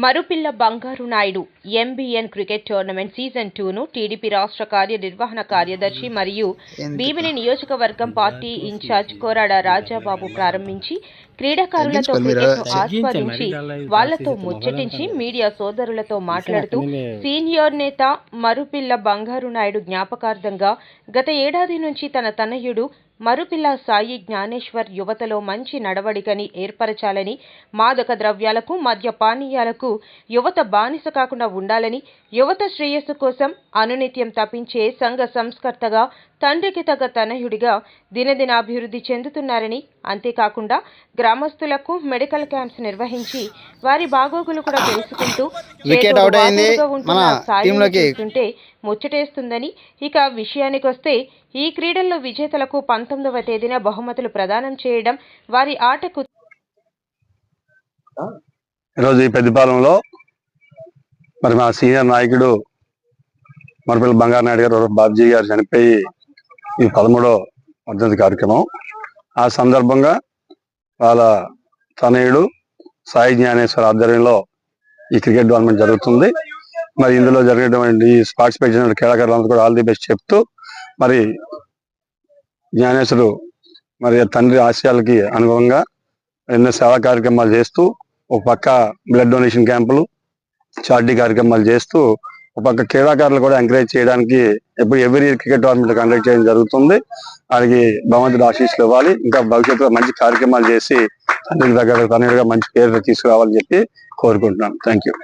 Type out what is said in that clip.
మరుపిల్ల Bangaru Naidu MBN cricket tournament season 2ను TDP రాష్ట్ర కార్యనిర్వహణ కార్యదర్శి మరియు భీమిలి నియోజకవర్గం పార్టీ ఇన్ఛార్జ్ కోరాడ రాజాబాబు ప్రారంభించి క్రీడాకారులతో క్రికెట్ను ఆస్వాదించి వాళ్లతో ముచ్చటించి మీడియా సోదరులతో మాట్లాడుతూ సీనియర్ నేత మరుపిల్ల బంగారు నాయుడు జ్ఞాపకార్థంగా గత ఏడాది నుంచి తన తనయుడు మరుపిల్ల సాయి జ్ఞానేశ్వర్ యువతలో మంచి నడవడికని ఏర్పరచాలని, మాదక ద్రవ్యాలకు మద్యపానీయాలకు యువత బానిస కాకుండా ఉండాలని, యువత శ్రేయస్సు కోసం అనునిత్యం తపించే సంఘ సంస్కర్తగా తండ్రికి తగ్గ తనయుడిగా దినదినాభివృద్ధి చెందుతున్నారని, అంతేకాకుండా గ్రామస్తులకు మెడికల్ క్యాంప్స్ నిర్వహించి వారి బాగోగులు కూడా తెలుసుకుంటూ చూస్తుంటే ముచ్చటేస్తుందని. ఇక విషయానికొస్తే ఈ క్రీడల్లో విజేతలకు 19వ తేదీన బహుమతులు ప్రదానం చేయడం వారి ఆటకు. ఈరోజు ఈ పెద్దపాలెంలో మరి మా సీనియర్ నాయకుడు మరుపిల్ల బంగారు నాయుడు గారు బాబ్జీ గారు చనిపోయి ఈ 13వ వర్ధంతి కార్యక్రమం. ఆ సందర్భంగా వాళ్ళ తనయుడు సాయి జ్ఞానేశ్వర్ ఆధ్వర్యంలో ఈ క్రికెట్ టోర్నమెంట్ జరుగుతుంది. మరి ఇందులో జరిగేటువంటి పార్టిసిపేట్ చేసిన క్రీడాకారులందరూ కూడా ఆల్ ది బెస్ట్ చెప్తూ, మరి జ్ఞానేశ్వరు మరి తండ్రి ఆశయాలకి అనుగుణంగా ఎన్నో సేవా కార్యక్రమాలు చేస్తూ, ఒక పక్క బ్లడ్ డొనేషన్ క్యాంపులు, చారిటీ కార్యక్రమాలు చేస్తూ, ఒక పక్క క్రీడాకారులు కూడా ఎంకరేజ్ చేయడానికి ఎవ్రీ క్రికెట్ టోర్నమెంట్ కండక్ట్ చేయడం జరుగుతుంది. వారికి భగవంతుడు ఆశీస్సులు ఇవ్వాలి. ఇంకా భవిష్యత్తులో మంచి కార్యక్రమాలు చేసి తండ్రికి దగ్గర తనయుడిగా మంచి పేరు తీసుకురావాలని చెప్పి కోరుకుంటున్నాను. Thank you.